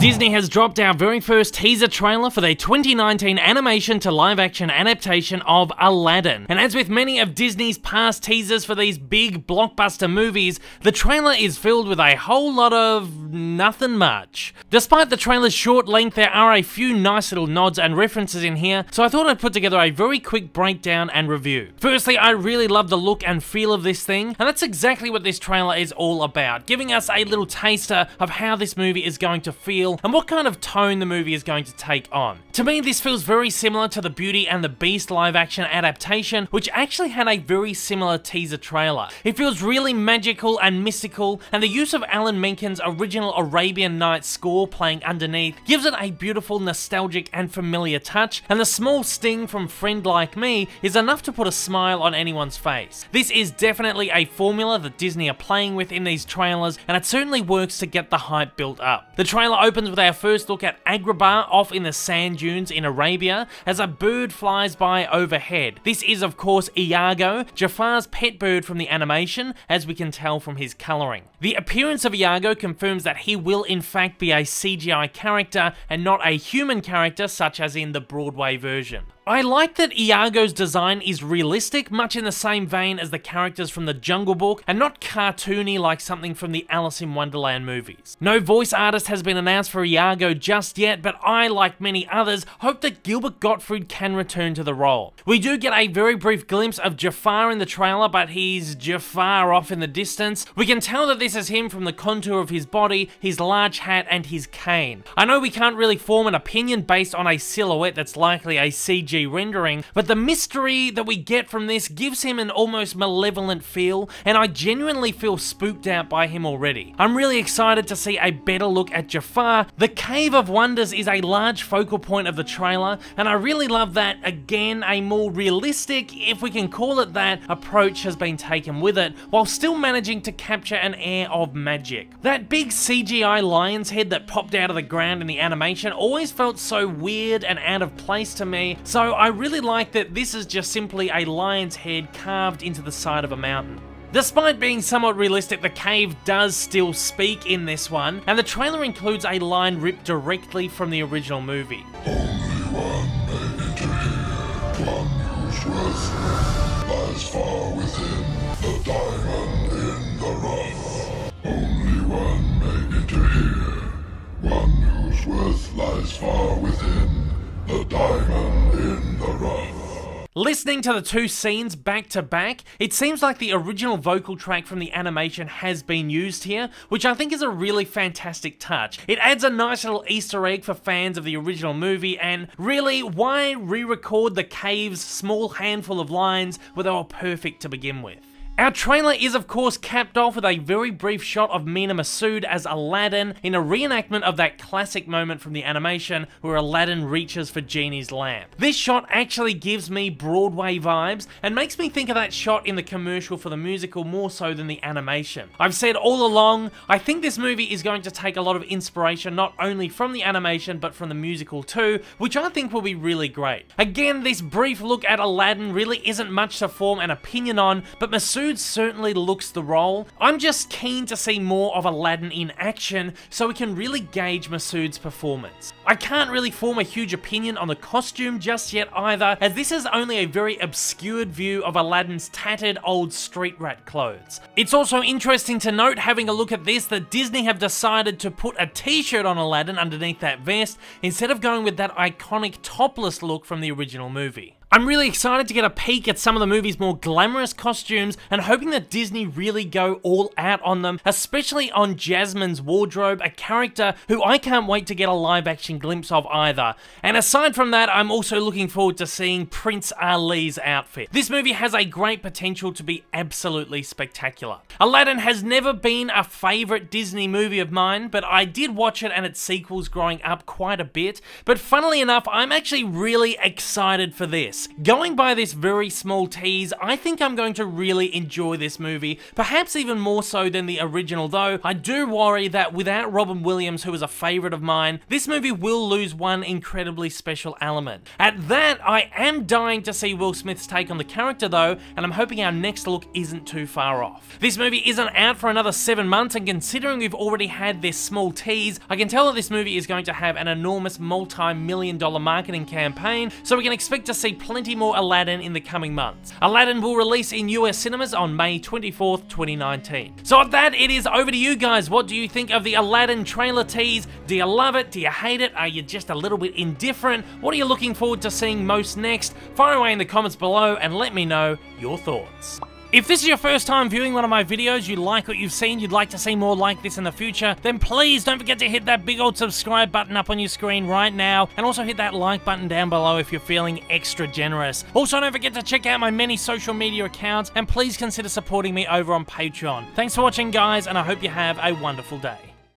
Disney has dropped our very first teaser trailer for their 2019 animation to live action adaptation of Aladdin. And as with many of Disney's past teasers for these big blockbuster movies, the trailer is filled with a whole lot of nothing much. Despite the trailer's short length, there are a few nice little nods and references in here, so I thought I'd put together a very quick breakdown and review. Firstly, I really love the look and feel of this thing, and that's exactly what this trailer is all about, giving us a little taster of how this movie is going to feel and what kind of tone the movie is going to take on. To me, this feels very similar to the Beauty and the Beast live action adaptation, which actually had a very similar teaser trailer. It feels really magical and mystical, and the use of Alan Menken's original Arabian Nights score playing underneath gives it a beautiful, nostalgic and familiar touch, and the small sting from Friend Like Me is enough to put a smile on anyone's face. This is definitely a formula that Disney are playing with in these trailers, and it certainly works to get the hype built up. The trailer opens with our first look at Agrabah off in the sand dunes in Arabia as a bird flies by overhead. This is of course Iago, Jafar's pet bird from the animation, as we can tell from his colouring. The appearance of Iago confirms that he will in fact be a CGI character and not a human character such as in the Broadway version. I like that Iago's design is realistic, much in the same vein as the characters from the Jungle Book, and not cartoony like something from the Alice in Wonderland movies. No voice artist has been announced for Iago just yet, but I, like many others, hope that Gilbert Gottfried can return to the role. We do get a very brief glimpse of Jafar in the trailer, but he's Jafar off in the distance. We can tell that this is him from the contour of his body, his large hat, and his cane. I know we can't really form an opinion based on a silhouette that's likely a CG rendering, but the mystery that we get from this gives him an almost malevolent feel, and I genuinely feel spooked out by him already. I'm really excited to see a better look at Jafar. The Cave of Wonders is a large focal point of the trailer, and I really love that, again, a more realistic, if we can call it that, approach has been taken with it, while still managing to capture an air of magic. That big CGI lion's head that popped out of the ground in the animation always felt so weird and out of place to me, so I really like that this is just simply a lion's head carved into the side of a mountain. Despite being somewhat realistic, the cave does still speak in this one, and the trailer includes a line ripped directly from the original movie. Only one may enter here, one whose worth lies far within the diamond in the rough. Only one may enter here, one whose worth lies far within the diamond in the rough. Listening to the two scenes back to back, it seems like the original vocal track from the animation has been used here, which I think is a really fantastic touch. It adds a nice little Easter egg for fans of the original movie, and really, why re-record the cave's small handful of lines where they were perfect to begin with? Our trailer is of course capped off with a very brief shot of Mena Massoud as Aladdin in a reenactment of that classic moment from the animation where Aladdin reaches for Genie's lamp. This shot actually gives me Broadway vibes and makes me think of that shot in the commercial for the musical more so than the animation. I've said all along, I think this movie is going to take a lot of inspiration not only from the animation but from the musical too, which I think will be really great. Again, this brief look at Aladdin really isn't much to form an opinion on, but Massoud certainly looks the role. I'm just keen to see more of Aladdin in action so we can really gauge Massoud's performance. I can't really form a huge opinion on the costume just yet either, as this is only a very obscured view of Aladdin's tattered old street rat clothes. It's also interesting to note, having a look at this, that Disney have decided to put a t-shirt on Aladdin underneath that vest instead of going with that iconic topless look from the original movie. I'm really excited to get a peek at some of the movie's more glamorous costumes and hoping that Disney really go all out on them, especially on Jasmine's wardrobe, a character who I can't wait to get a live action glimpse of either. And aside from that, I'm also looking forward to seeing Prince Ali's outfit. This movie has a great potential to be absolutely spectacular. Aladdin has never been a favourite Disney movie of mine, but I did watch it and its sequels growing up quite a bit. But funnily enough, I'm actually really excited for this. months. Going by this very small tease, I think I'm going to really enjoy this movie, perhaps even more so than the original, though I do worry that without Robin Williams, who is a favourite of mine, this movie will lose one incredibly special element. At that, I am dying to see Will Smith's take on the character though, and I'm hoping our next look isn't too far off. This movie isn't out for another 7 months, and considering we've already had this small tease, I can tell that this movie is going to have an enormous multi-million-dollar marketing campaign, so we can expect to see plenty more Aladdin in the coming months. Aladdin will release in US cinemas on May 24th, 2019. So at that, it is over to you guys. What do you think of the Aladdin trailer tease? Do you love it? Do you hate it? Are you just a little bit indifferent? What are you looking forward to seeing most next? Fire away in the comments below and let me know your thoughts. If this is your first time viewing one of my videos, you like what you've seen, you'd like to see more like this in the future, then please don't forget to hit that big old subscribe button up on your screen right now, and also hit that like button down below if you're feeling extra generous. Also, don't forget to check out my many social media accounts, and please consider supporting me over on Patreon. Thanks for watching, guys, and I hope you have a wonderful day.